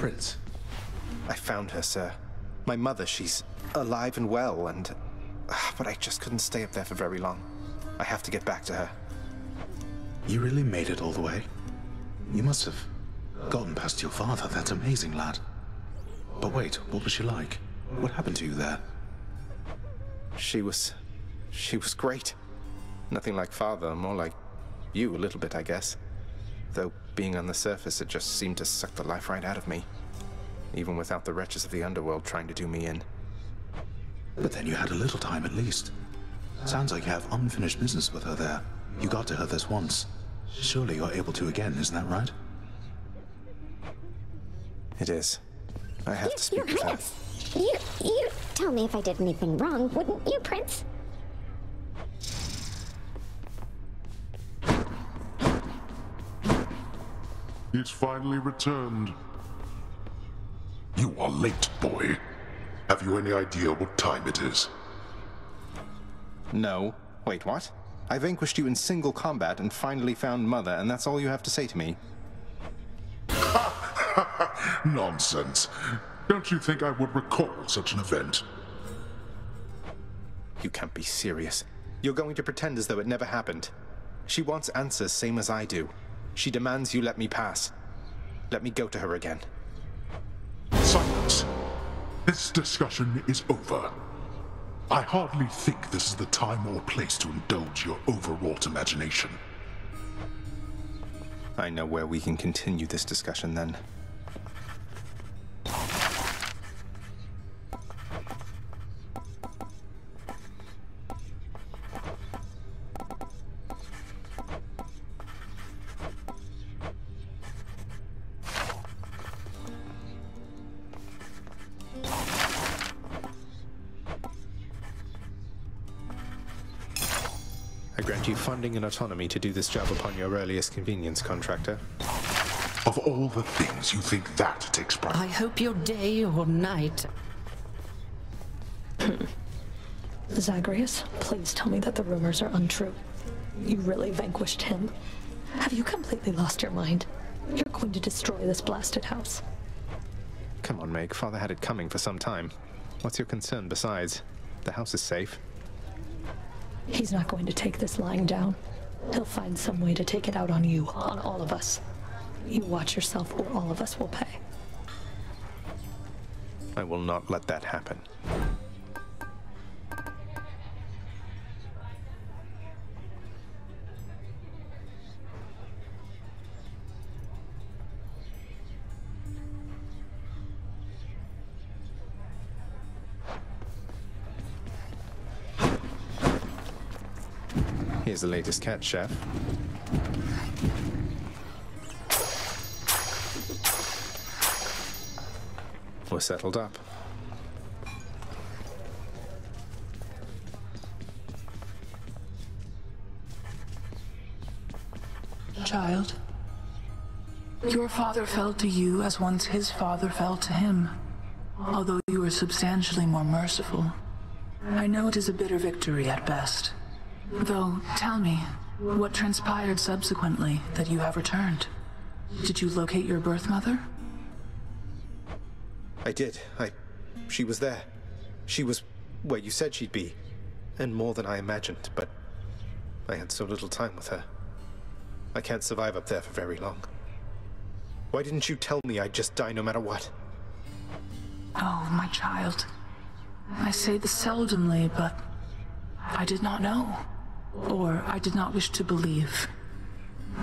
Prince? I found her, sir. My mother, she's alive and well, and... But I just couldn't stay up there for very long. I have to get back to her. You really made it all the way? You must have gotten past your father. That's amazing, lad. But wait, what was she like? What happened to you there? She was great. Nothing like father, more like you a little bit, I guess. Though being on the surface, it just seemed to suck the life right out of me. Even without the wretches of the underworld trying to do me in. But then you had a little time at least. Sounds like you have unfinished business with her there. You got to her this once. Surely you're able to again, isn't that right? It is. I have to speak with her. You tell me if I did anything wrong, wouldn't you, Prince? It's finally returned. You are late, boy. Have you any idea what time it is? No. Wait, what? I vanquished you in single combat and finally found Mother, and that's all you have to say to me? Nonsense. Don't you think I would recall such an event? You can't be serious. You're going to pretend as though it never happened. She wants answers same as I do. She demands you let me pass. Let me go to her again. Silence. This discussion is over. I hardly think this is the time or place to indulge your overwrought imagination. I know where we can continue this discussion then. I grant you funding and autonomy to do this job upon your earliest convenience, contractor. Of all the things you think that takes pride. I hope your day or night... Zagreus, please tell me that the rumors are untrue. You really vanquished him. Have you completely lost your mind? You're going to destroy this blasted house. Come on, Meg. Father had it coming for some time. What's your concern besides? The house is safe. He's not going to take this lying down. He'll find some way to take it out on you, on all of us. You watch yourself or all of us will pay. I will not let that happen. Here's the latest cat, Chef. We're settled up. Child, your father fell to you as once his father fell to him, although you were substantially more merciful. I know it is a bitter victory at best. Though, tell me, what transpired subsequently that you have returned? Did you locate your birth mother? I did. She was there. She was where you said she'd be. And more than I imagined, but I had so little time with her. I can't survive up there for very long. Why didn't you tell me I'd just die no matter what? Oh, my child. I say this seldomly, but I did not know. Or I did not wish to believe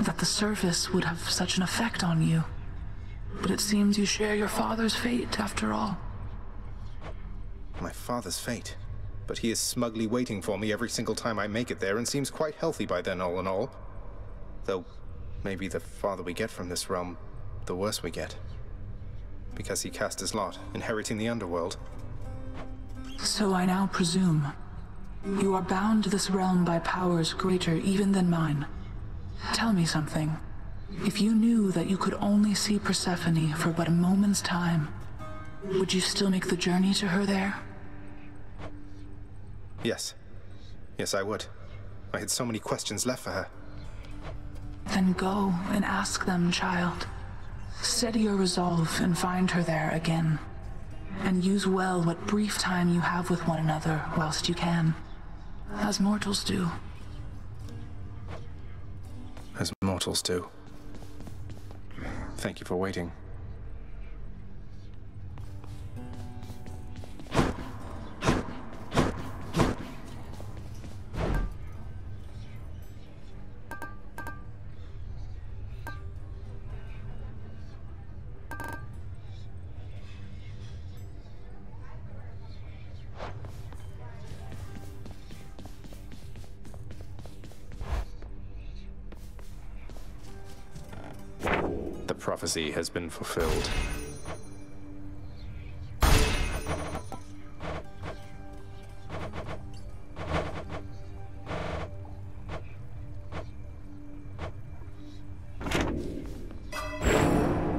that the surface would have such an effect on you. But it seems you share your father's fate, after all. My father's fate? But he is smugly waiting for me every single time I make it there and seems quite healthy by then, all in all. Though, maybe the farther we get from this realm, the worse we get. Because he cast his lot, inheriting the underworld. So I now presume you are bound to this realm by powers greater even than mine. Tell me something. If you knew that you could only see Persephone for but a moment's time, would you still make the journey to her there? Yes. Yes, I would. I had so many questions left for her. Then go and ask them, child. Steady your resolve and find her there again. And use well what brief time you have with one another whilst you can, as mortals do. As mortals do. Thank you for waiting. The prophecy has been fulfilled.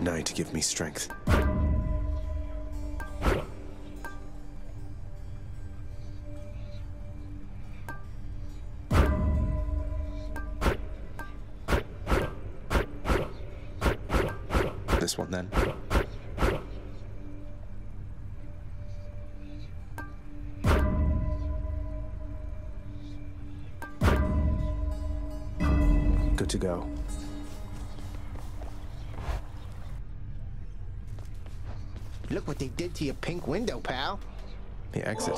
Night, give me strength. This one, then. Good to go. Look what they did to your pink window, pal. The exit.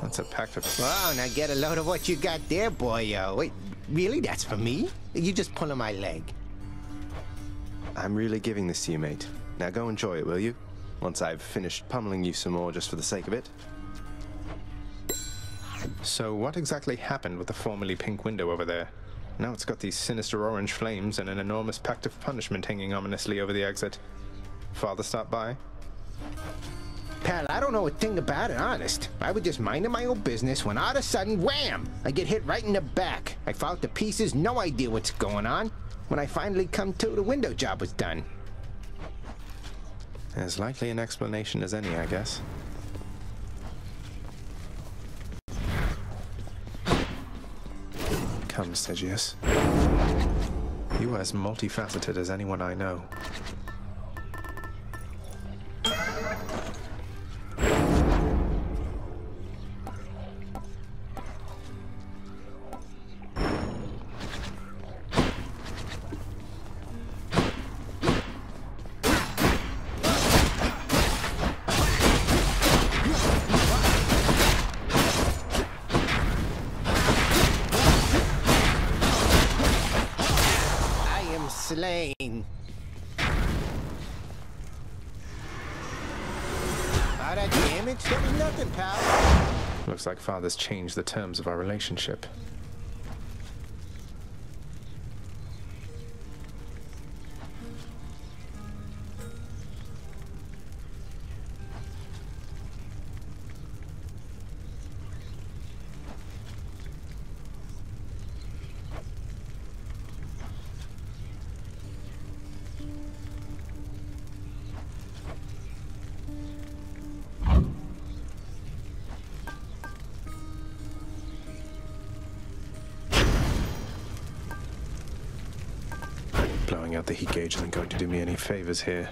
That's a pact of... Oh, now get a load of what you got there, boyo. Wait, really? That's for me? You just pulling my leg. I'm really giving this to you, mate. Now go enjoy it, will you? Once I've finished pummeling you some more just for the sake of it. So what exactly happened with the formerly pink window over there? Now it's got these sinister orange flames and an enormous pact of punishment hanging ominously over the exit. Father stopped by? Pal, I don't know a thing about it, honest. I was just minding my own business when all of a sudden, wham! I get hit right in the back. I fall to pieces, no idea what's going on. When I finally come to, the window job was done. As likely an explanation as any, I guess. Come, Stygius. You are as multifaceted as anyone I know. Slain. All that damage? That was nothing, pal. Looks like Father's changed the terms of our relationship. Blowing out the heat gauge isn't going to do me any favors here.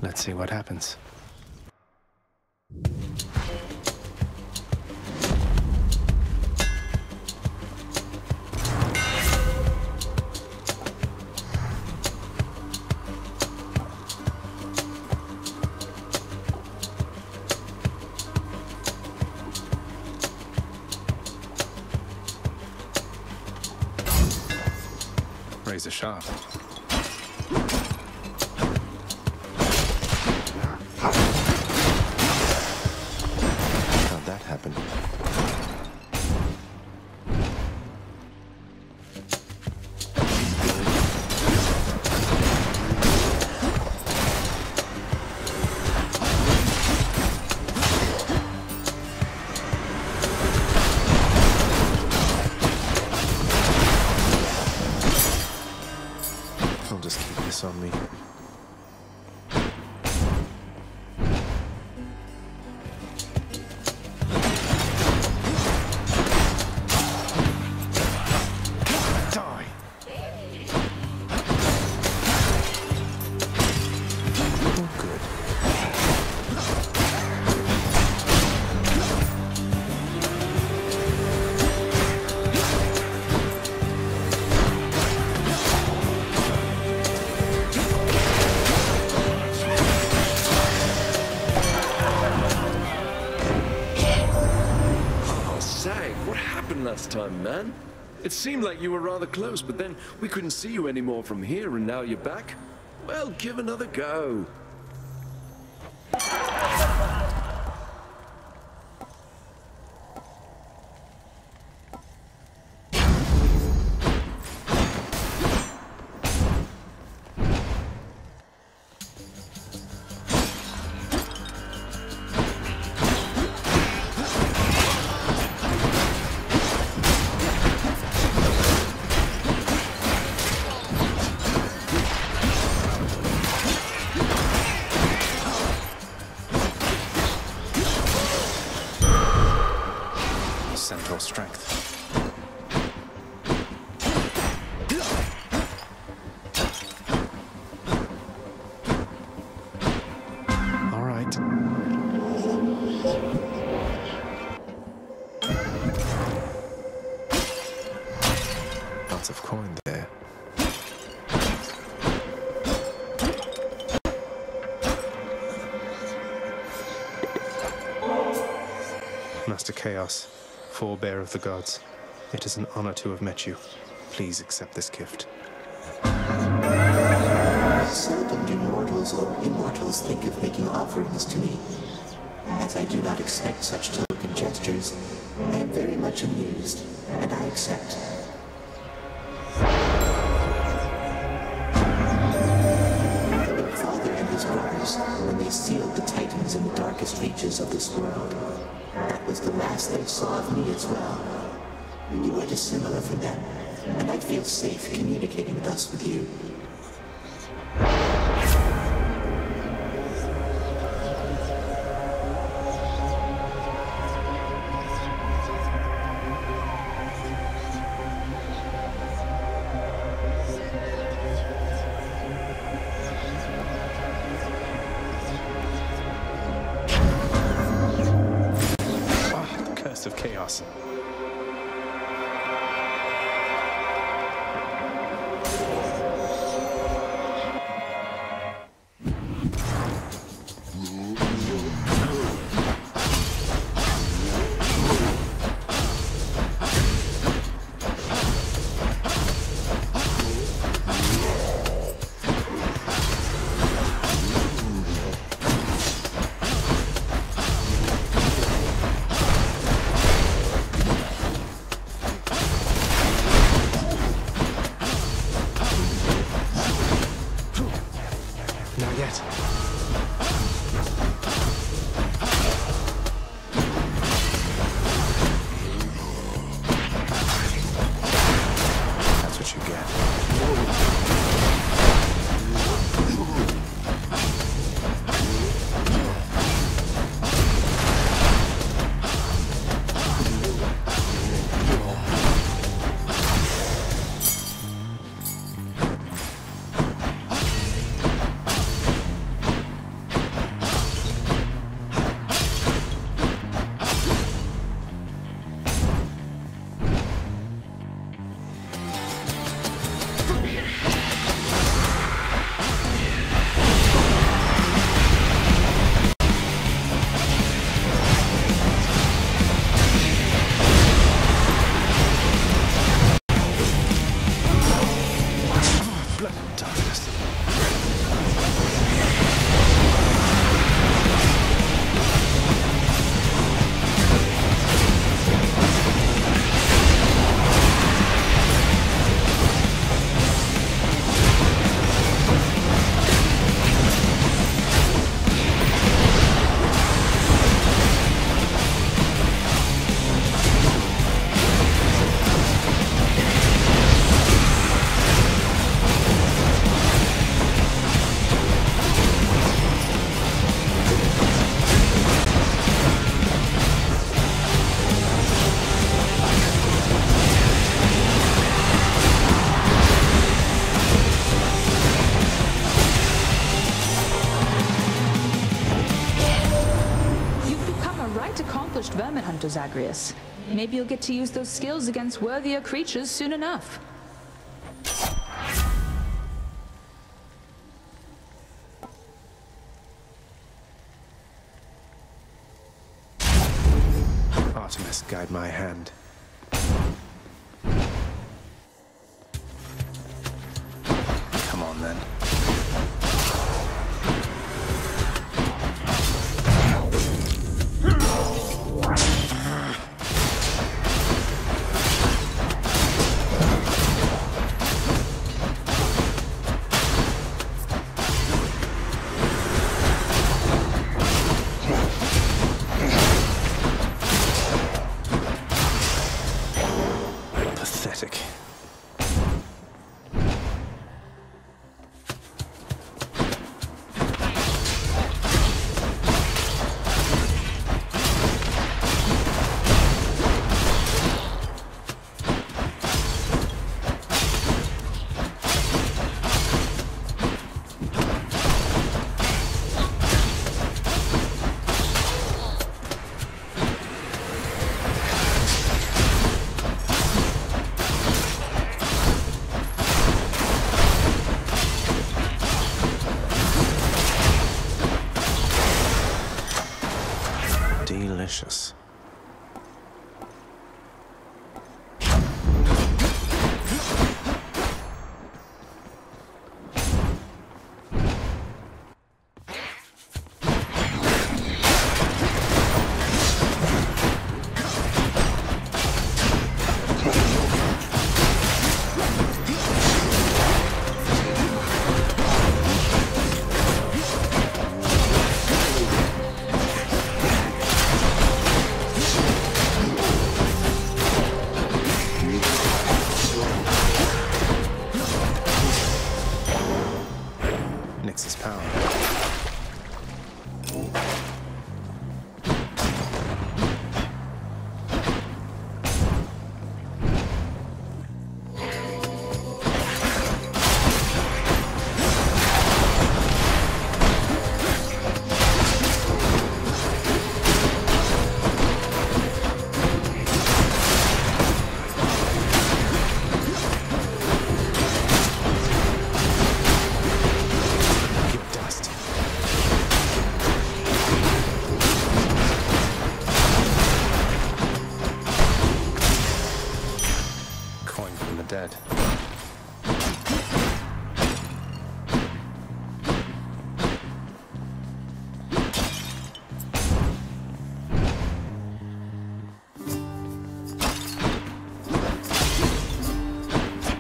Let's see what happens. Razor sharp. How'd that happen? I'll just keep this on me. Die! Oh, good. What happened last time, man? It seemed like you were rather close, but then we couldn't see you anymore from here, and now you're back? Well, give another go. Central strength. All right. Lots of coin there. Master Chaos, forebear of the gods, it is an honor to have met you. Please accept this gift. Seldom do mortals or immortals think of making offerings to me. As I do not expect such token gestures, I am very much amused, and I accept. The Father and his brothers, when they sealed the Titans in the darkest reaches of this world, that was the last they saw of me as well. You are dissimilar from them, and I feel safe communicating thus with you. Of chaos. vermin hunter, Zagreus. Maybe you'll get to use those skills against worthier creatures soon enough. Artemis, guide my hand. Come on, then. Pathetic. Delicious. Nix's power. Dead.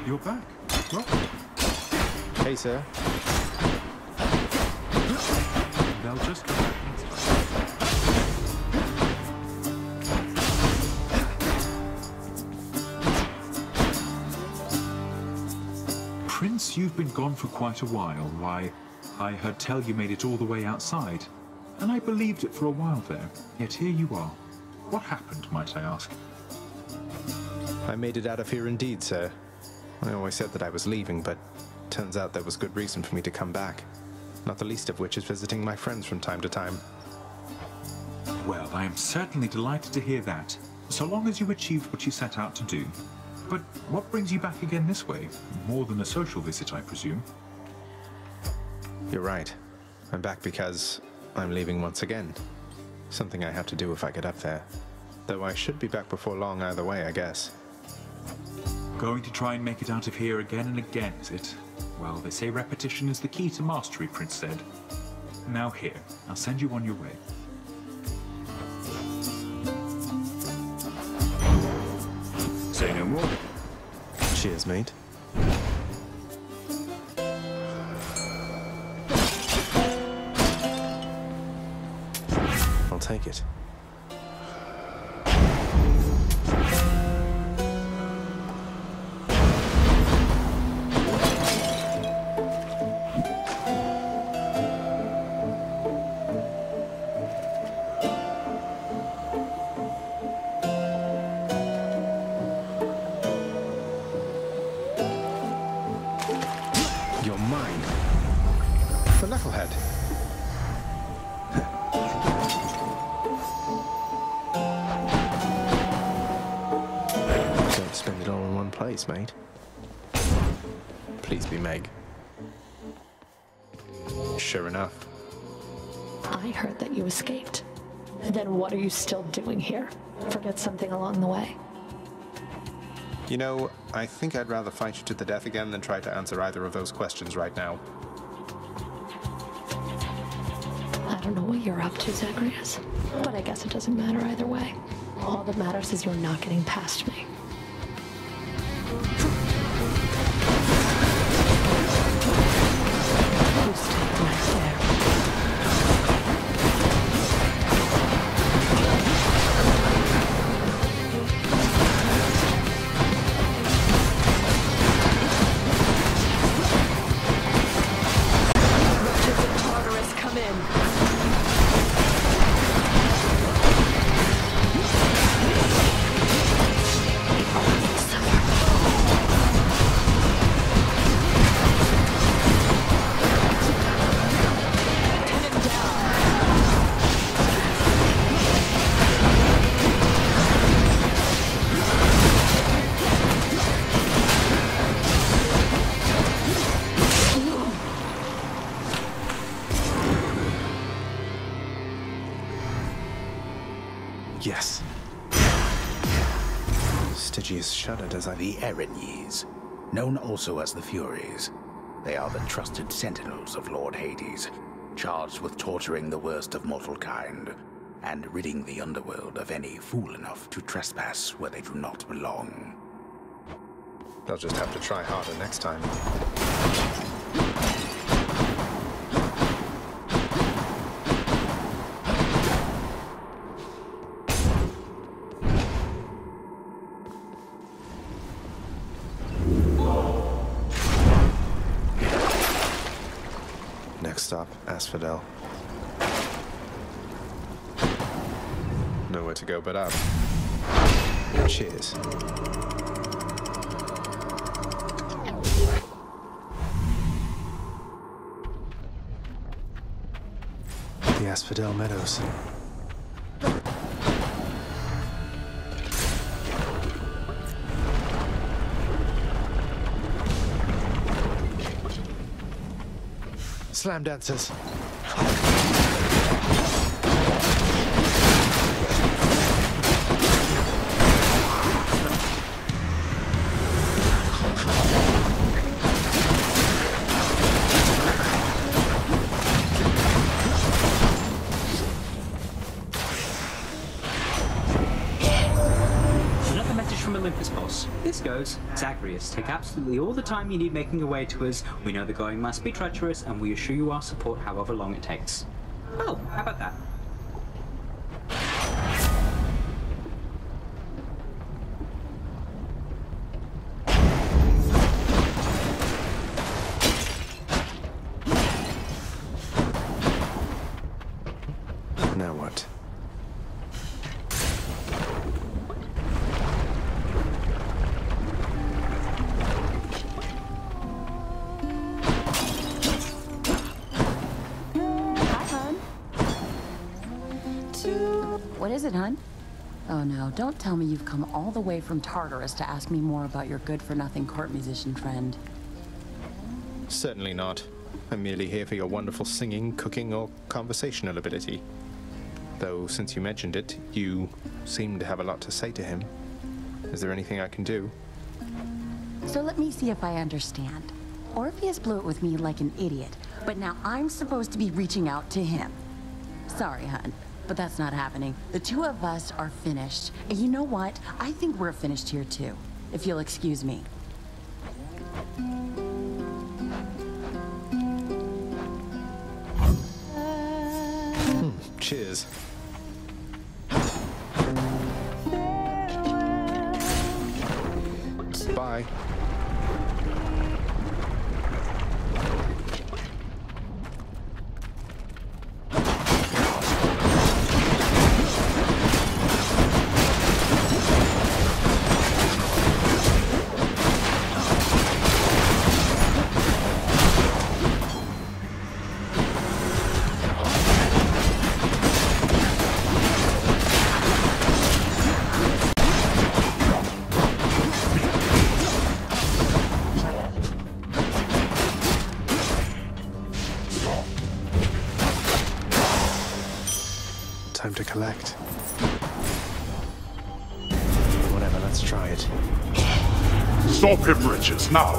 You're back. Well. Hey, sir. They'll just go back next time. Prince, you've been gone for quite a while. Why, I heard tell you made it all the way outside, and I believed it for a while there, yet here you are. What happened, might I ask? I made it out of here indeed, sir. I always said that I was leaving, but turns out there was good reason for me to come back. Not the least of which is visiting my friends from time to time. Well, I am certainly delighted to hear that, so long as you achieved what you set out to do. But what brings you back again this way? More than a social visit, I presume. You're right. I'm back because I'm leaving once again. Something I have to do if I get up there. Though I should be back before long either way, I guess. Going to try and make it out of here again and again, is it? Well, they say repetition is the key to mastery, Prince said. Now here, I'll send you on your way. Say no more. Cheers, mate. I'll take it. place, mate. Please be Meg. Sure enough. I heard that you escaped. Then what are you still doing here? Forget something along the way. You know, I think I'd rather fight you to the death again than try to answer either of those questions right now. I don't know what you're up to, Zagreus, but I guess it doesn't matter either way. All that matters is you're not getting past me. You stay right there. Yes. Stygius shuddered as I... The Erinyes, known also as the Furies. They are the trusted sentinels of Lord Hades, charged with torturing the worst of mortal kind, and ridding the underworld of any fool enough to trespass where they do not belong. They'll just have to try harder next time. Next stop, Asphodel. Nowhere to go but up. Cheers. The Asphodel Meadows. Slam dancers. Another message from Olympus, boss. This goes, Zagreus, take absolutely all the time you need making your way to us. We know the going must be treacherous, and we assure you our support however long it takes. Oh, how about that? Now what? What is it, hun? Oh no, don't tell me you've come all the way from Tartarus to ask me more about your good-for-nothing court musician friend. Certainly not. I'm merely here for your wonderful singing, cooking, or conversational ability. Though, since you mentioned it, you seem to have a lot to say to him. Is there anything I can do? So let me see if I understand. Orpheus blew it with me like an idiot, but now I'm supposed to be reaching out to him. Sorry, hun, but that's not happening. The two of us are finished. And you know what? I think we're finished here too, if you'll excuse me. Cheers. Bye. time to collect. Whatever, let's try it. Stop him, Riches, now!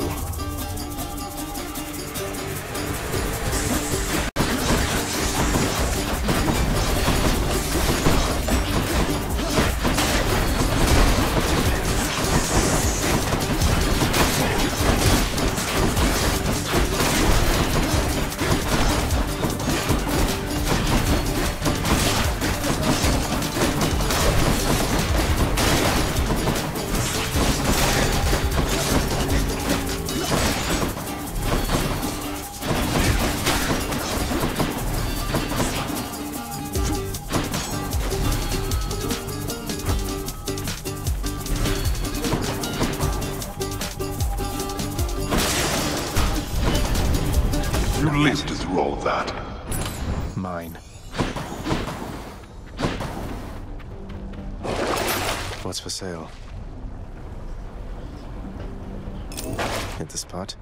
You lived through all of that. Mine. What's for sale? Hit the spot.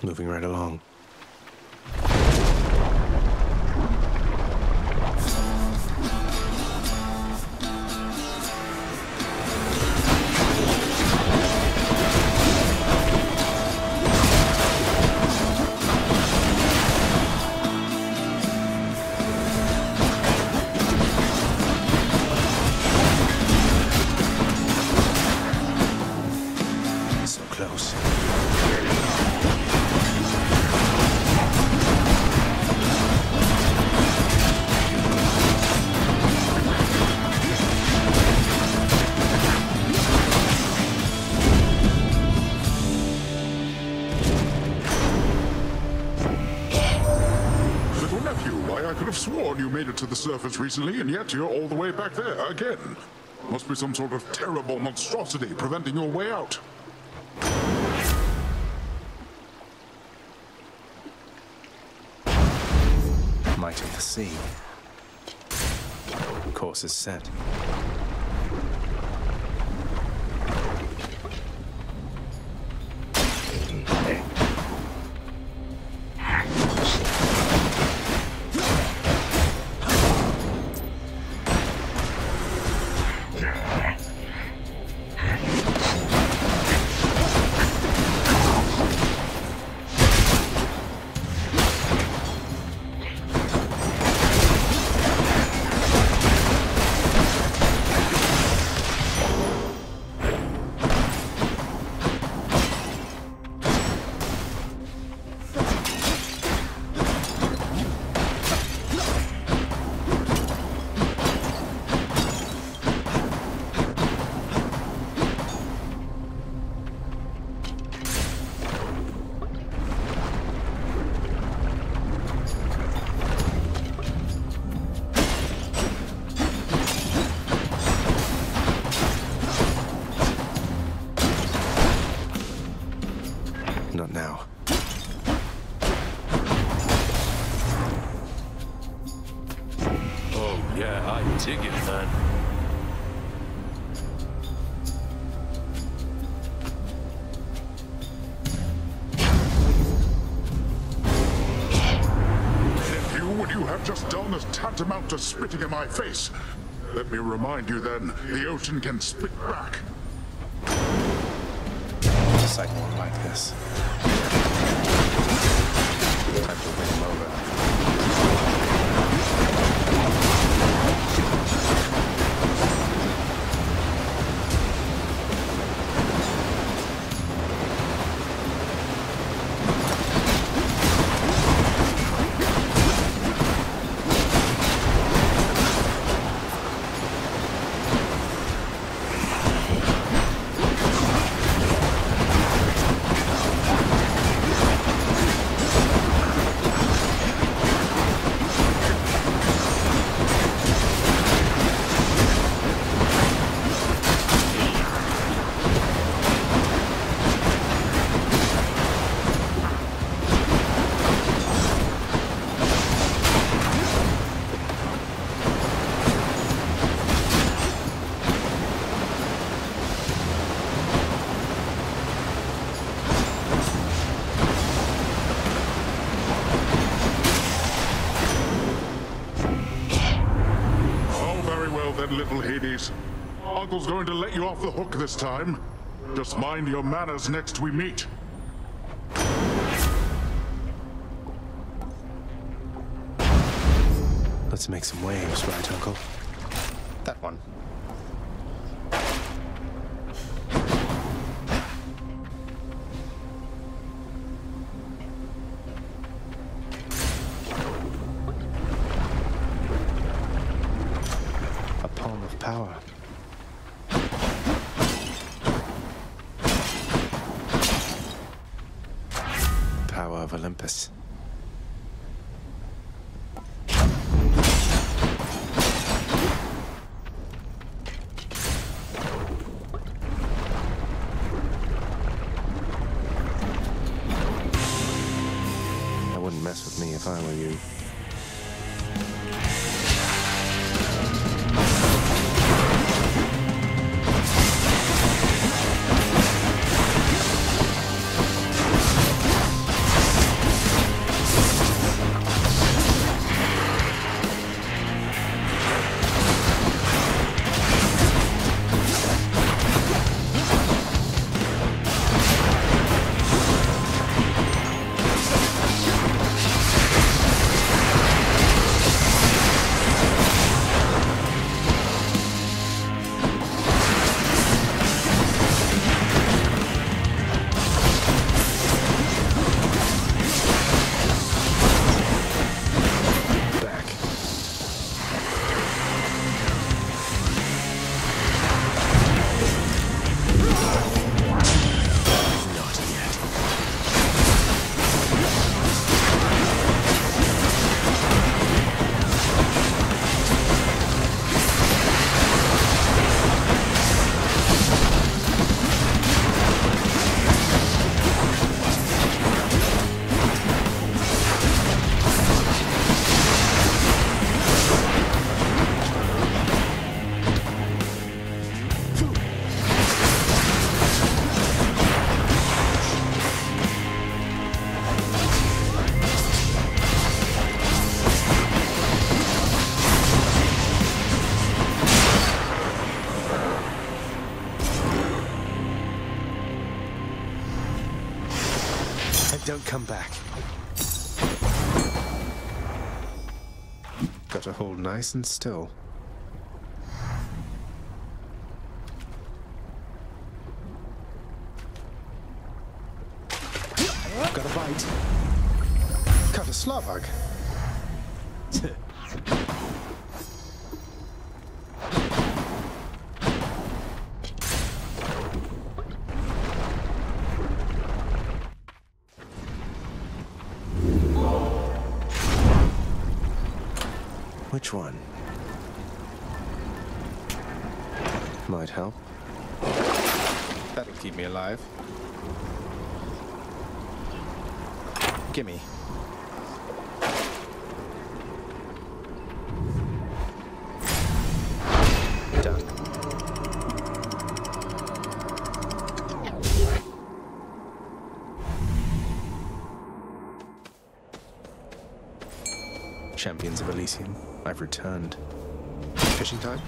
Moving right along. So close. Little nephew, why I could have sworn you made it to the surface recently, and yet you're all the way back there again. Must be some sort of terrible monstrosity preventing your way out. Might of the sea. Course is set. Not now. Oh, yeah, I dig it, man. What you have just done is tantamount to spitting in my face. Let me remind you then, the ocean can spit back. Sight won't like this. Time to win him over. then, little Hades. Uncle's going to let you off the hook this time. Just mind your manners next we meet. Let's make some waves, right, Uncle? That one. A palm of power. Power of Olympus. Mess with me if I were you. Don't come back. Gotta hold nice and still. Got a bite. Cut a Slovak. Which one? Might help. That'll keep me alive. Gimme. Done. Champions of Elysium, I've returned. Fishing time?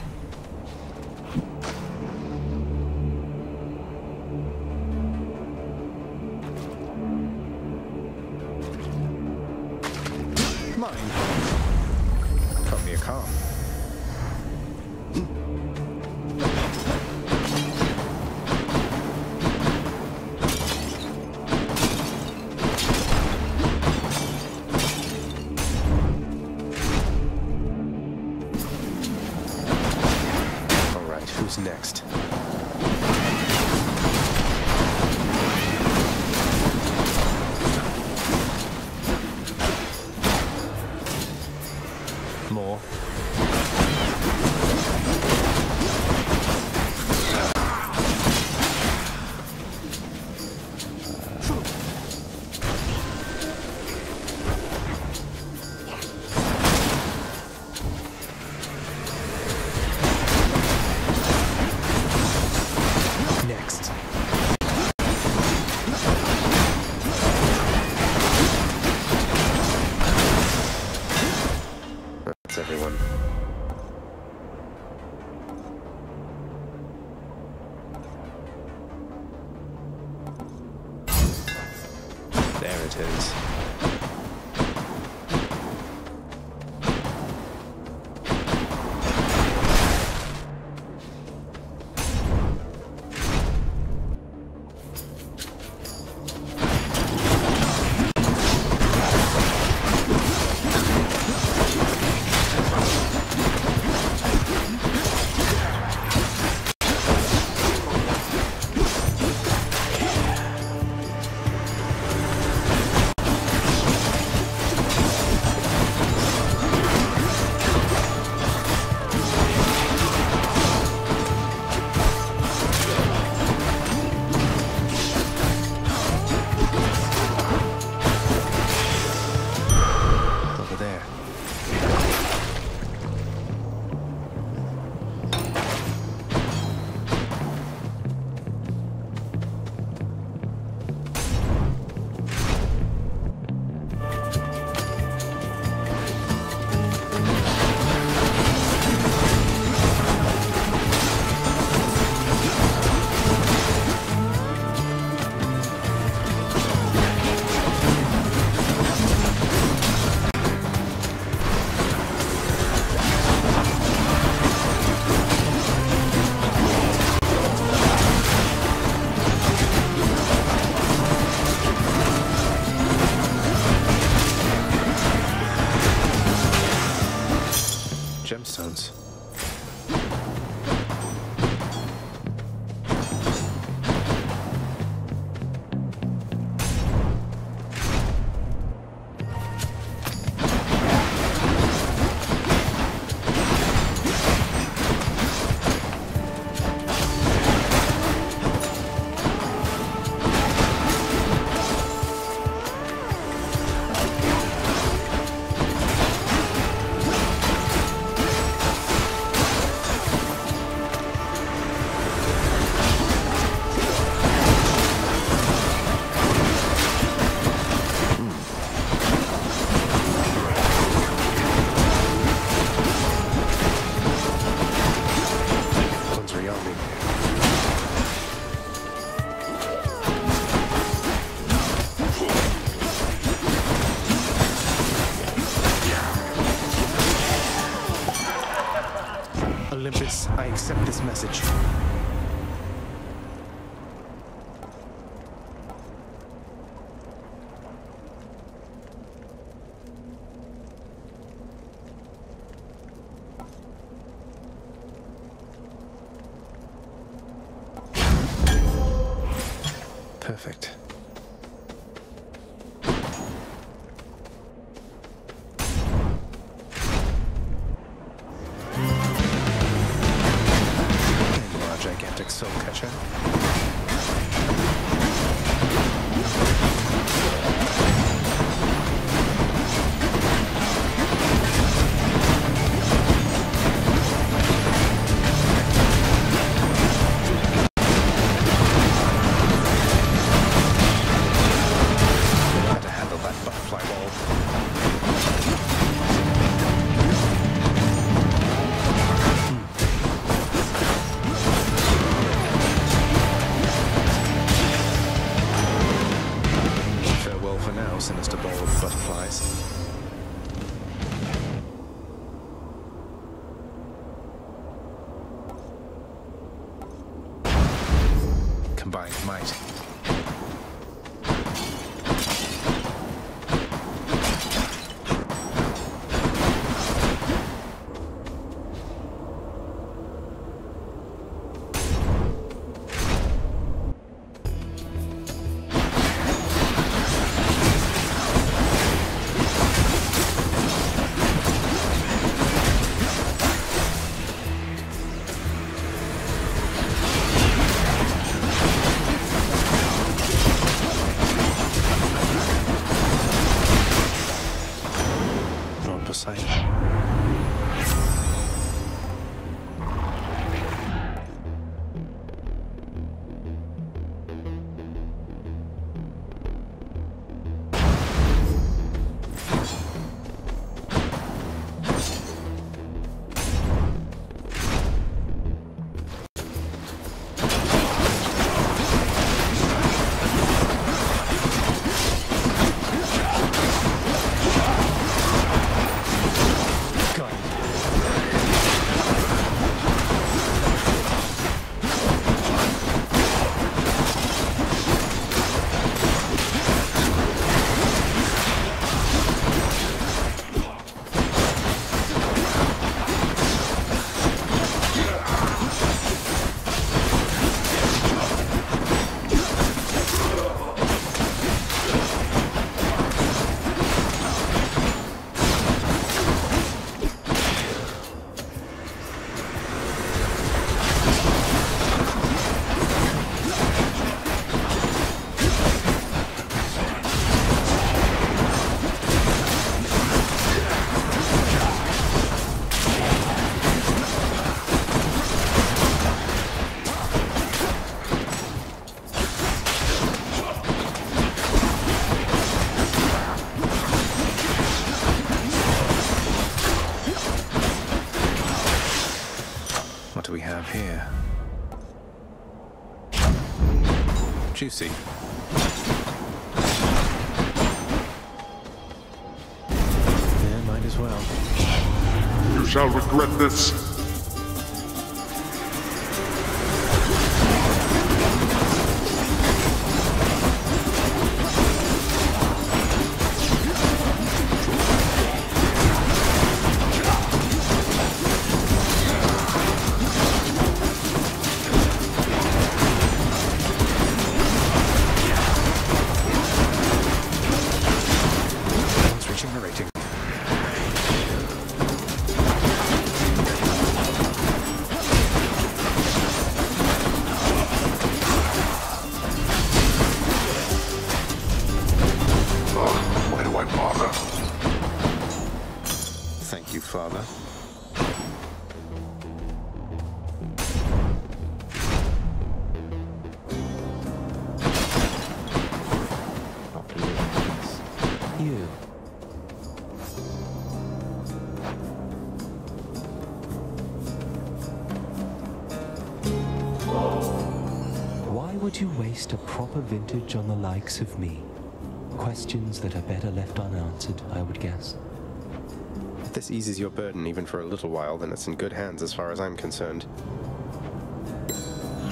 Mine. Cut me a calm. Who's next? More. his. Gemstones. Olympus, I accept this message. Perfect. Soul catcher. have here? Juicy. Yeah, might as well. You shall regret this. Father. You. Why would you waste a proper vintage on the likes of me? Questions that are better left unanswered, I would guess. If this eases your burden even for a little while, then it's in good hands as far as I'm concerned.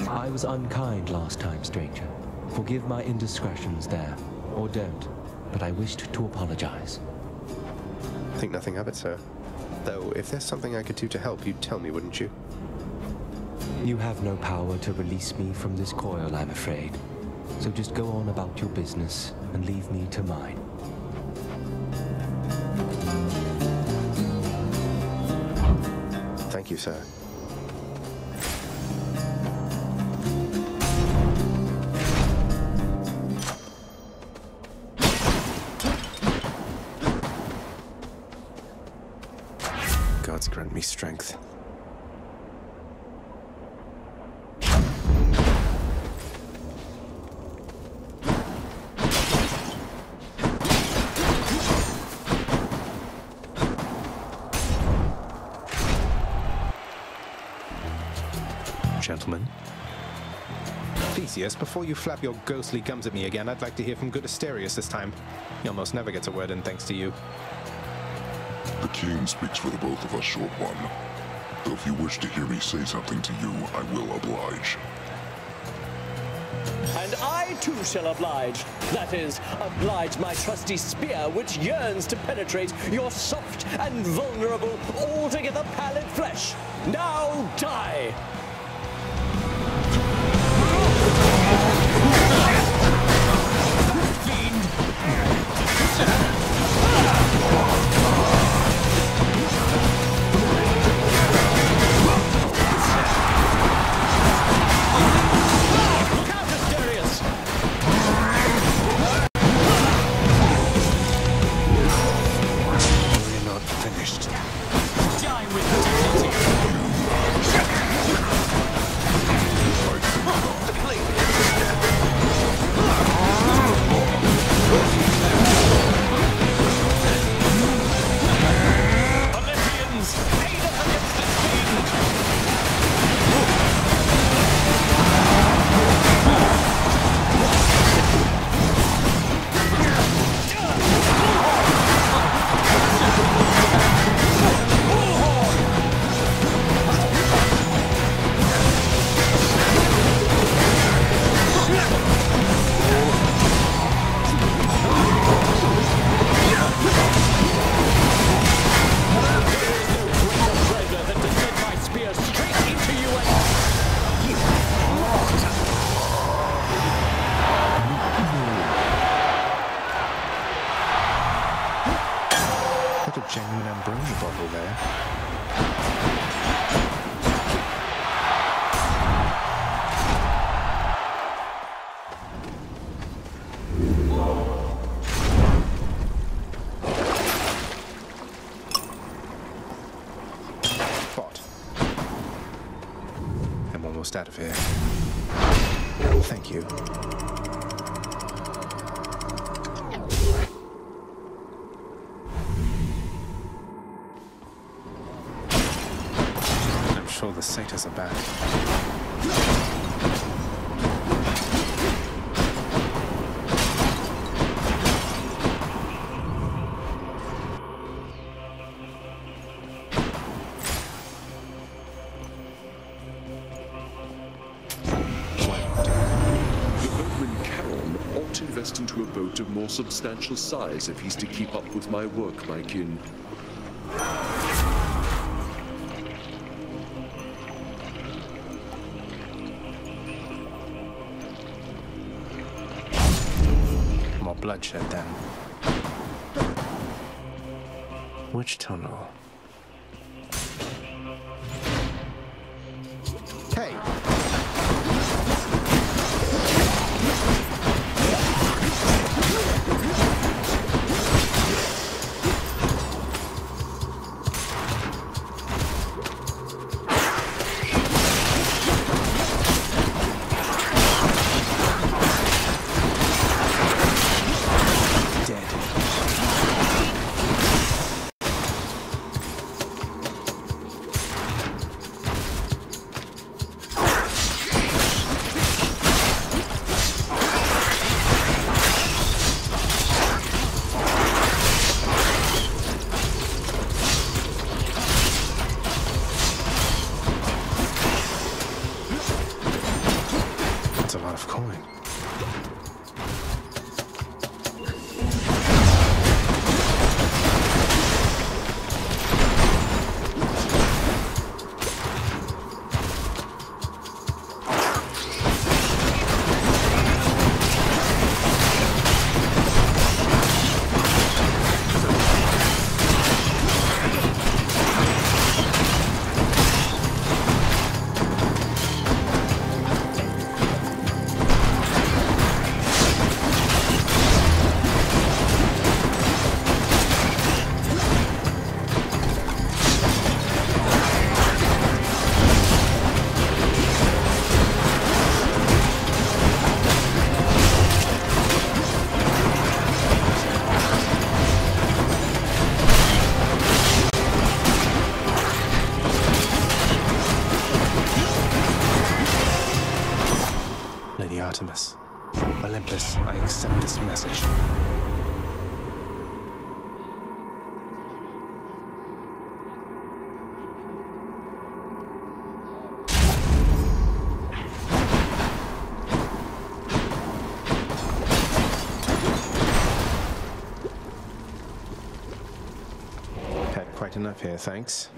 I was unkind last time, stranger. Forgive my indiscretions there. Or don't. But I wished to apologize. Think nothing of it, sir. Though, if there's something I could do to help, you'd tell me, wouldn't you? You have no power to release me from this coil, I'm afraid. So just go on about your business and leave me to mine. Thank you, sir. Gods grant me strength. Gentlemen. Theseus, before you flap your ghostly gums at me again, I'd like to hear from good Asterius this time. He almost never gets a word in thanks to you. The king speaks for the both of us, short one. Though if you wish to hear me say something to you, I will oblige. And I too shall oblige. That is, oblige my trusty spear, which yearns to penetrate your soft and vulnerable, altogether pallid flesh. Now die! Out of here. Thank you. I'm sure the satyrs are back. Into a boat of more substantial size if he's to keep up with my work, my kin. More bloodshed then. Which tunnel? Hey! Artemis, Olympus, I accept this message. Had quite enough here, thanks.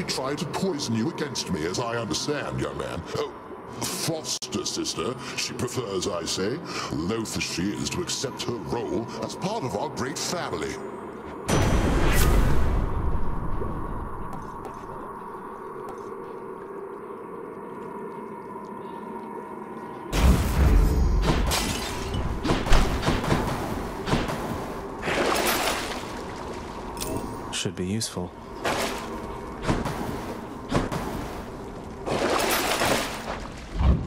Tried to poison you against me, as I understand, young man. Oh, foster sister, she prefers, I say, loath as she is to accept her role as part of our great family. Should be useful.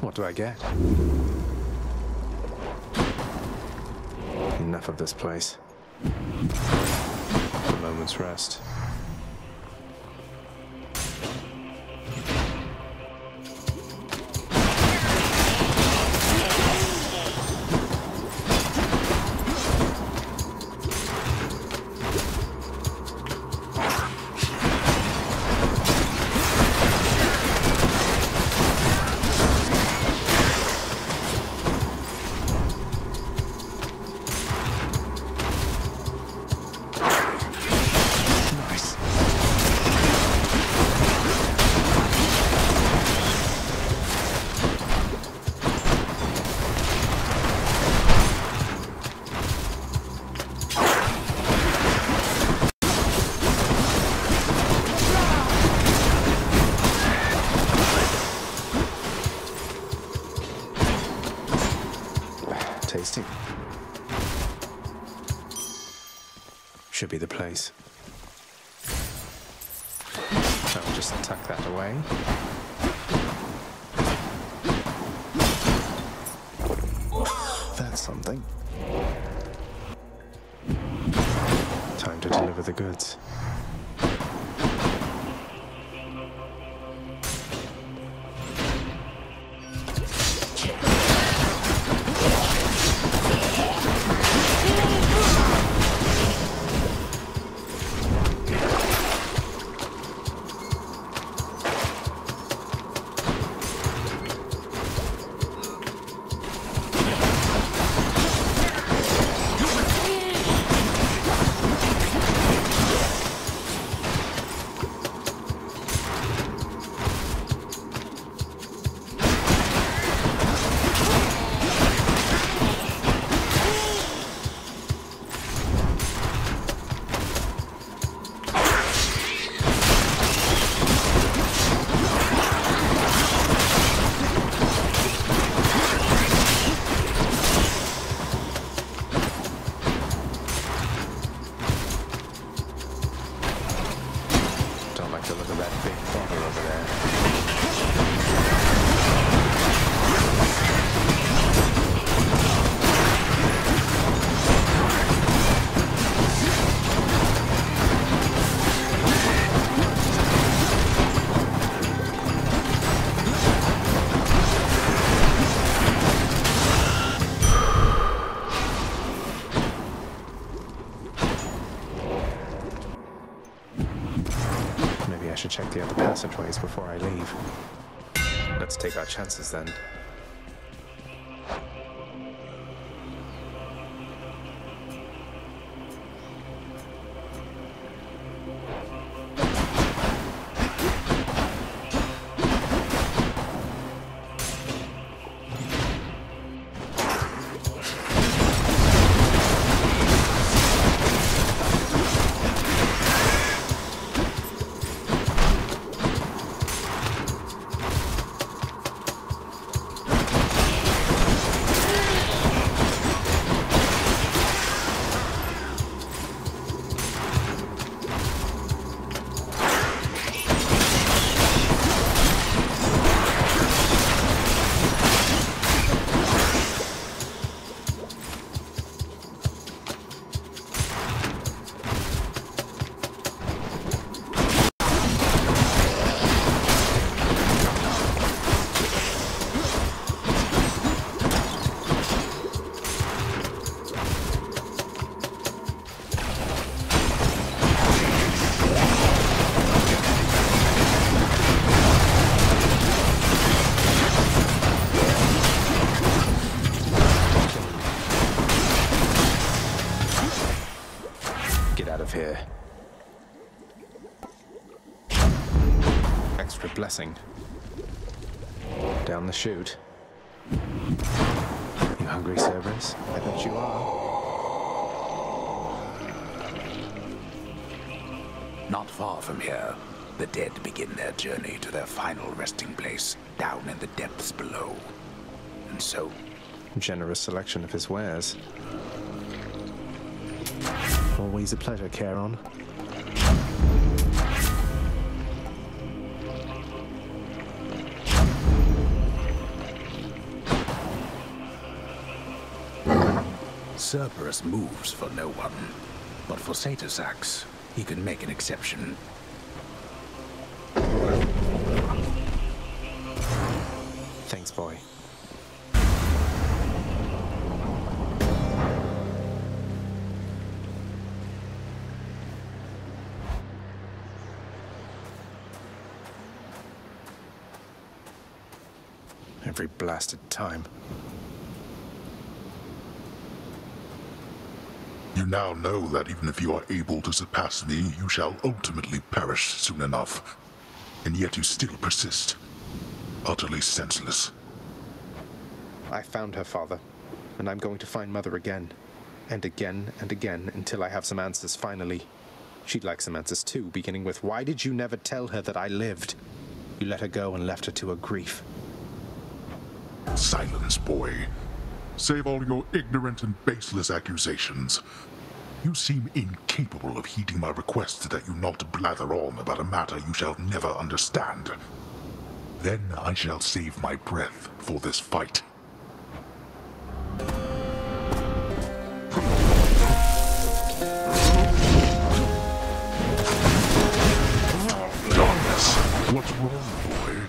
What do I get? Enough of this place. A moment's rest. Tasty. Should be the place. I'll just tuck that away. That's something. Time to deliver the goods. Check the other passageways before I leave. Let's take our chances then. Here. Extra blessing. Down the chute. You hungry, Cerberus? I bet you are. Not far from here, the dead begin their journey to their final resting place down in the depths below. And so... Generous selection of his wares. Always a pleasure, Charon. Cerberus moves for no one, but for Satyr-Sax, he can make an exception. Thanks, boy. Every blasted time. You now know that even if you are able to surpass me, you shall ultimately perish soon enough. And yet you still persist. Utterly senseless. I found her, Father, and I'm going to find Mother again. And again and again, until I have some answers finally. She'd like some answers too, beginning with, why did you never tell her that I lived? You let her go and left her to her grief. Silence, boy. Save all your ignorant and baseless accusations. You seem incapable of heeding my request that you not blather on about a matter you shall never understand. Then I shall save my breath for this fight. Darkness, what's wrong, boy?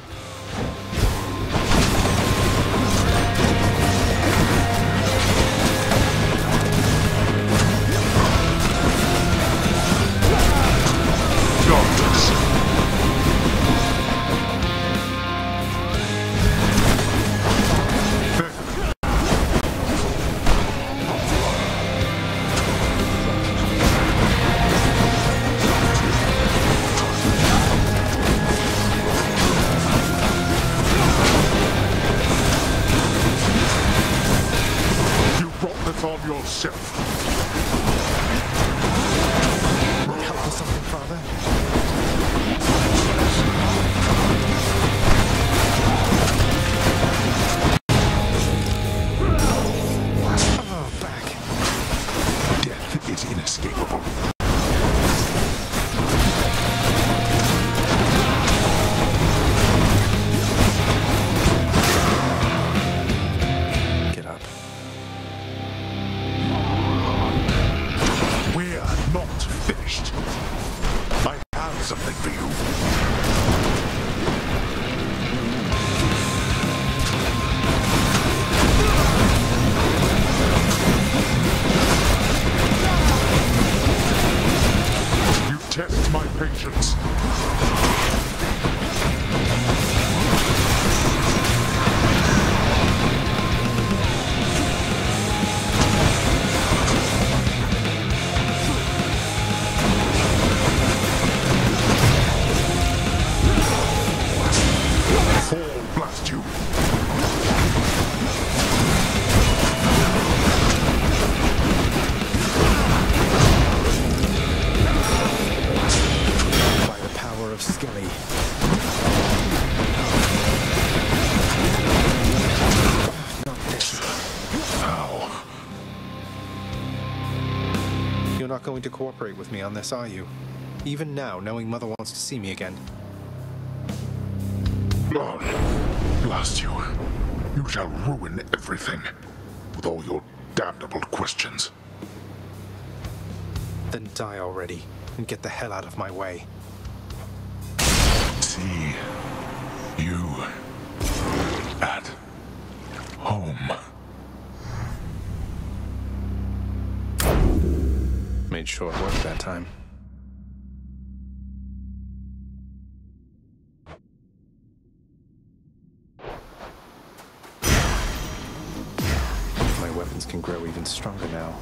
Going to cooperate with me on this, are you? Even now, knowing Mother wants to see me again. Lord, blast you. You shall ruin everything with all your damnable questions. Then die already and get the hell out of my way. See you at home. Made sure it worked that time. My weapons can grow even stronger now.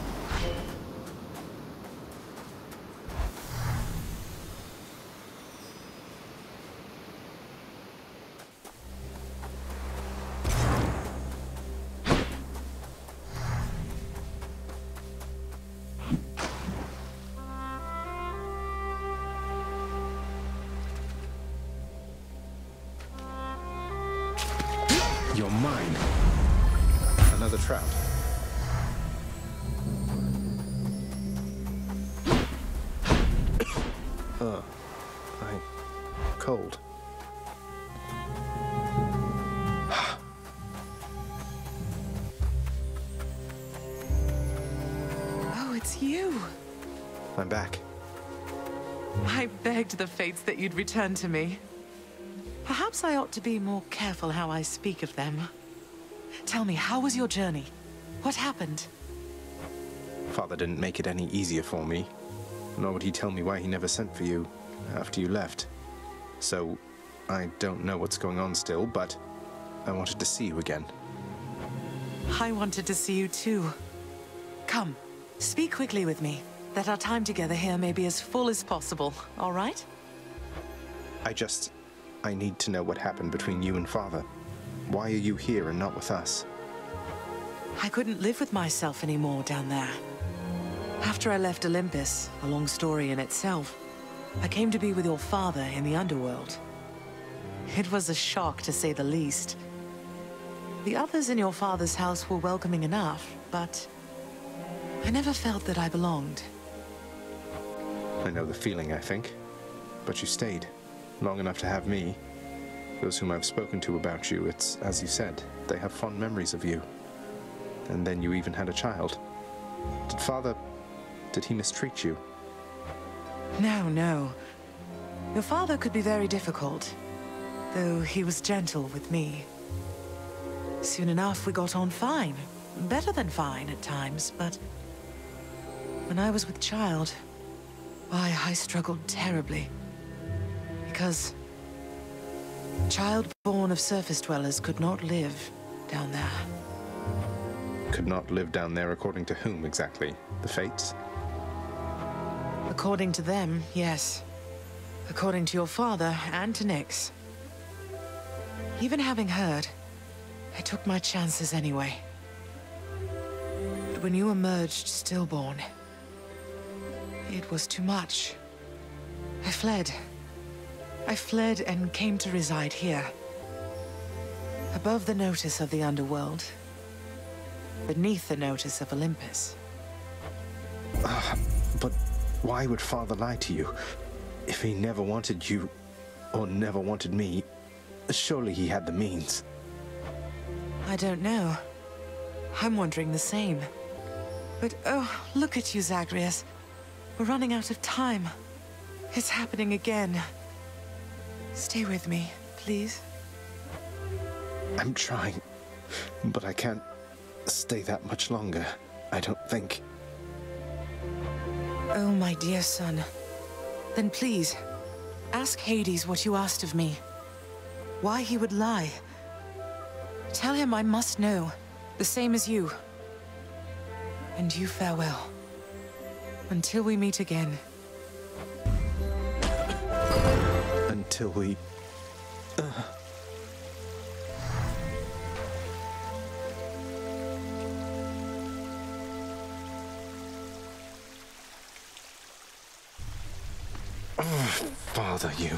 You're mine. Another trap. I'm cold. I'm back. I begged the fates that you'd return to me. Perhaps I ought to be more careful how I speak of them. Tell me, how was your journey? What happened? Father didn't make it any easier for me, nor would he tell me why he never sent for you after you left. So, I don't know what's going on still, but I wanted to see you again. I wanted to see you too. Come, speak quickly with me, that our time together here may be as full as possible, all right? I need to know what happened between you and Father. Why are you here and not with us? I couldn't live with myself anymore down there. After I left Olympus, a long story in itself, I came to be with your father in the underworld. It was a shock, to say the least. The others in your father's house were welcoming enough, but I never felt that I belonged. I know the feeling, I think. But you stayed, long enough to have me. Those whom I've spoken to about you, it's as you said, they have fond memories of you. And then you even had a child. Did he mistreat you? No, no. Your father could be very difficult, though he was gentle with me. Soon enough, we got on fine. Better than fine at times, but when I was with child, why, I struggled terribly. Because child born of surface dwellers could not live down there. Could not live down there according to whom exactly? The fates? According to them, yes. According to your father and to Nyx. Even having heard, I took my chances anyway. But when you emerged stillborn, it was too much. I fled. I fled and came to reside here. Above the notice of the underworld. Beneath the notice of Olympus. But why would Father lie to you? If he never wanted you, or never wanted me, surely he had the means. I don't know. I'm wondering the same. But oh, look at you, Zagreus. We're running out of time. It's happening again. Stay with me, please. I'm trying, but I can't stay that much longer, I don't think. Oh, my dear son. Then please, ask Hades what you asked of me. Why he would lie. Tell him I must know, the same as you. And you farewell. Until we meet again. Until we... Father, you...